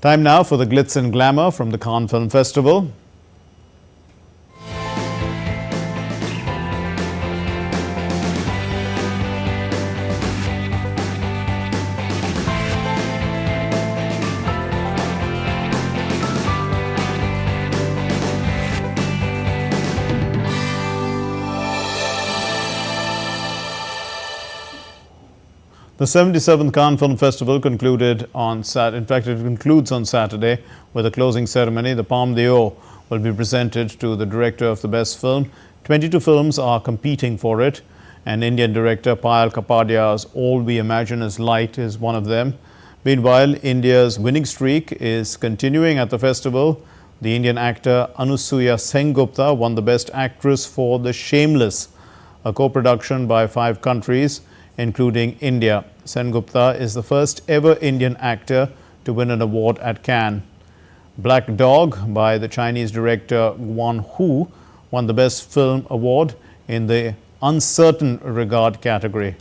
Time now for the glitz and glamour from the Cannes Film Festival. The 77th Cannes Film Festival concluded on it concludes on Saturday with a closing ceremony. The Palme d'Or will be presented to the director of the best film. 22 films are competing for it, and Indian director Payal Kapadia's All We Imagine Is Light is one of them. Meanwhile, India's winning streak is continuing at the festival. The Indian actor Anusuya Sengupta won the Best Actress for The Shameless, a co-production by 5 countries, including India. Sengupta is the first ever Indian actor to win an award at Cannes. Black Dog by the Chinese director Guan Hu won the Best Film Award in the Uncertain Regard category.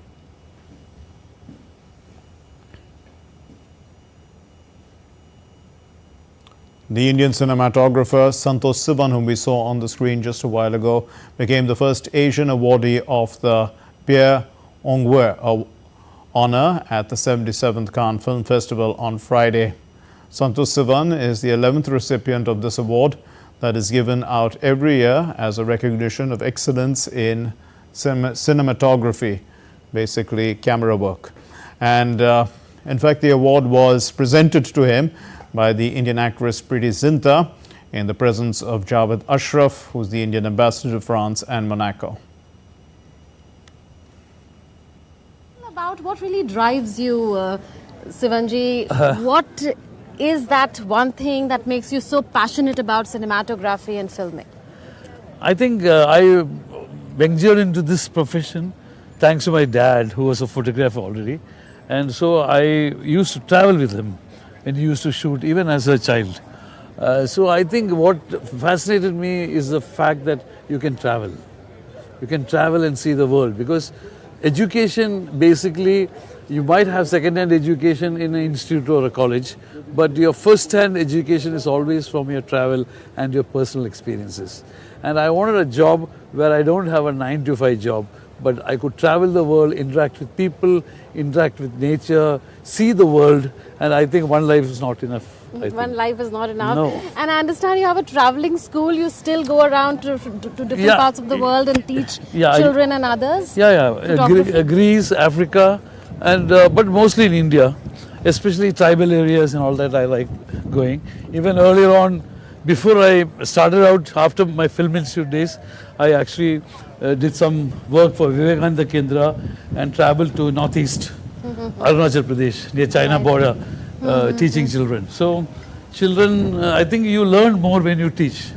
The Indian cinematographer Santosh Sivan, whom we saw on the screen just a while ago, became the first Asian awardee of the Pierre Ongwe honor at the 77th Cannes Film Festival on Friday. Santosh Sivan is the 11th recipient of this award that is given out every year as a recognition of excellence in cinematography, basically camera work. And in fact, the award was presented to him by the Indian actress Preeti Zinta in the presence of Javed Ashraf, who's the Indian ambassador to France and Monaco. About what really drives you, Sivanji? What is that one thing that makes you so passionate about cinematography and filming? I think I ventured into this profession thanks to my dad, who was a photographer already. And so I used to travel with him when he used to shoot, even as a child. So I think what fascinated me is the fact that you can travel. You can travel and see the world, because education, basically, you might have second-hand education in an institute or a college, but your first-hand education is always from your travel and your personal experiences. And I wanted a job where I don't have a 9-to-5 job, but I could travel the world, interact with people, interact with nature, see the world, and I think one life is not enough. One life is not enough. No. And I understand you have a traveling school. You still go around to different parts of the world and teach children and others. Greece, Africa, and but mostly in India, especially tribal areas and all that. I like going. Even earlier on, before I started out, after my film institute days, I actually did some work for Vivekananda Kendra and traveled to northeast Arunachal Pradesh, near China border. Teaching children. So children, I think you learn more when you teach.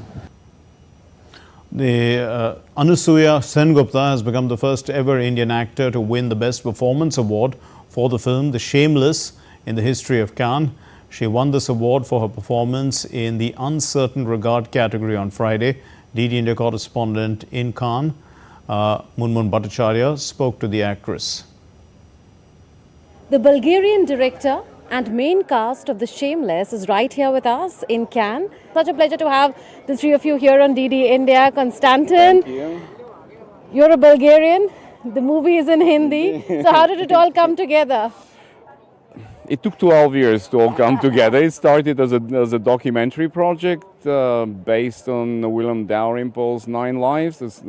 The Anusuya Sengupta has become the first ever Indian actor to win the Best Performance Award for the film The Shameless in the history of Cannes. She won this award for her performance in the Uncertain Regard category on Friday. DD India correspondent in Cannes, Munmun Bhattacharya, spoke to the actress. The Bulgarian director and main cast of The Shameless is right here with us in Cannes. Such a pleasure to have the three of you here on DD India. Konstantin, thank you. You're a Bulgarian. The movie is in Hindi. So how did it all come together? It took 12 years to all come together. It started as a documentary project based on Willem Dalrymple's 9 Lives,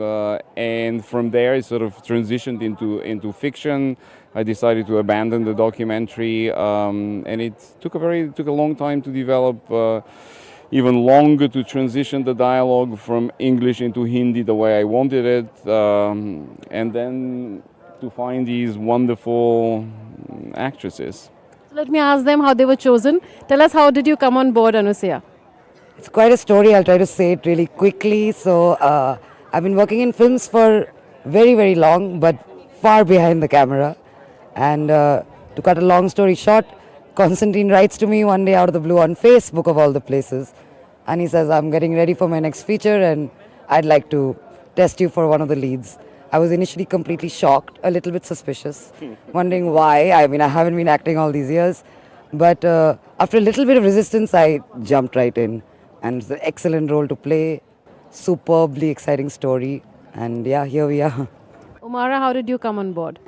and from there it sort of transitioned into fiction. I decided to abandon the documentary, and it took a long time to develop, even longer to transition the dialogue from English into Hindi the way I wanted it, and then to find these wonderful actresses. Let me ask them how they were chosen. Tell us, how did you come on board, Anusuya? It's quite a story. I'll try to say it really quickly. So I've been working in films for very, very long, but far behind the camera. And to cut a long story short, Konstantin writes to me one day out of the blue on Facebook, of all the places. And he says, I'm getting ready for my next feature and I'd like to test you for one of the leads. I was initially completely shocked, a little bit suspicious, wondering why. I mean, I haven't been acting all these years. But after a little bit of resistance, I jumped right in. And it's an excellent role to play, superbly exciting story. And yeah, here we are. Umara, how did you come on board?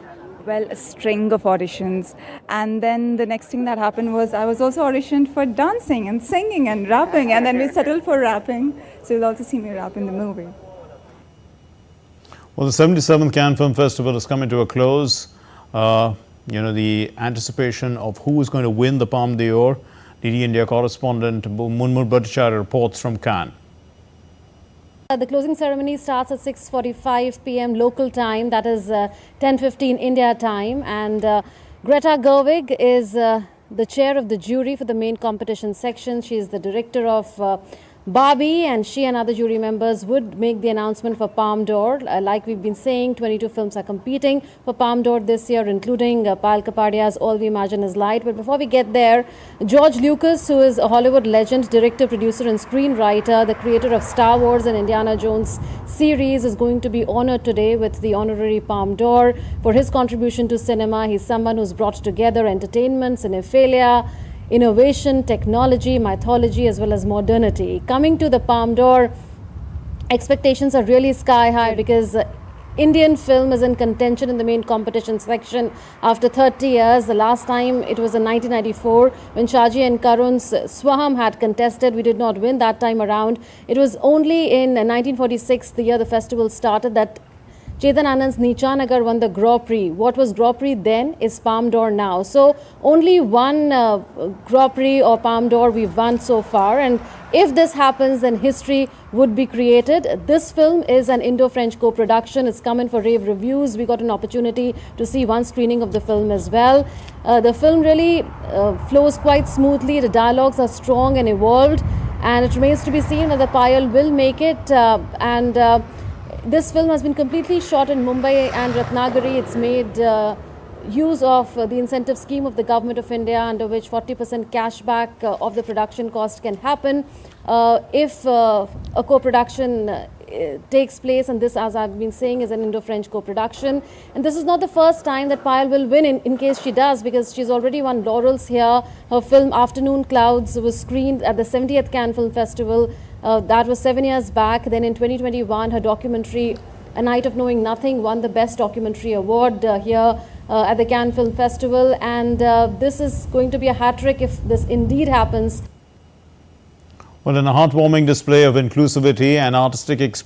Well, a string of auditions, and then the next thing that happened was I was also auditioned for dancing and singing and rapping, and then we settled for rapping, so you'll also see me rap in the movie. Well, the 77th Cannes Film Festival is coming to a close. The anticipation of who is going to win the Palme d'Or. DD India correspondent Munmur Bhattacharya reports from Cannes. The closing ceremony starts at 6:45 p.m. local time, that is 10:15 India time, and Greta Gerwig is the chair of the jury for the main competition section. She is the director of Barbie, and she and other jury members would make the announcement for Palme d'Or. Like we've been saying, 22 films are competing for Palme d'Or this year, including Payal Kapadia's All We Imagine Is Light. But before we get there, George Lucas, who is a Hollywood legend, director, producer and screenwriter, the creator of Star Wars and Indiana Jones series, is going to be honored today with the honorary Palme d'Or for his contribution to cinema. He's someone who's brought together entertainment, cinephilia, innovation, technology, mythology, as well as modernity. Coming to the Palme d'Or, expectations are really sky high because Indian film is in contention in the main competition section after 30 years. The last time it was in 1994 when Shaji and Karun's Swaham had contested. We did not win that time around. It was only in 1946, the year the festival started, that Chetan Anand's Neecha Nagar won the Grand Prix. What was Grand Prix then is Palme d'Or now. So only one Grand Prix or Palme d'Or we've won so far. And if this happens, then history would be created. This film is an Indo-French co-production. It's come in for rave reviews. We got an opportunity to see one screening of the film as well. The film really flows quite smoothly. The dialogues are strong and evolved. And it remains to be seen whether Payal will make it. This film has been completely shot in Mumbai and Ratnagiri. It's made use of the incentive scheme of the Government of India, under which 40% cashback of the production cost can happen if a co-production takes place. And this, as I've been saying, is an Indo-French co-production. And this is not the first time that Payal will win, in case she does, because she's already won laurels here. Her film Afternoon Clouds was screened at the 70th Cannes Film Festival. That was 7 years back. Then in 2021, her documentary A Night of Knowing Nothing won the Best Documentary Award here at the Cannes Film Festival. And this is going to be a hat-trick if this indeed happens. Well, in a heartwarming display of inclusivity and artistic expression,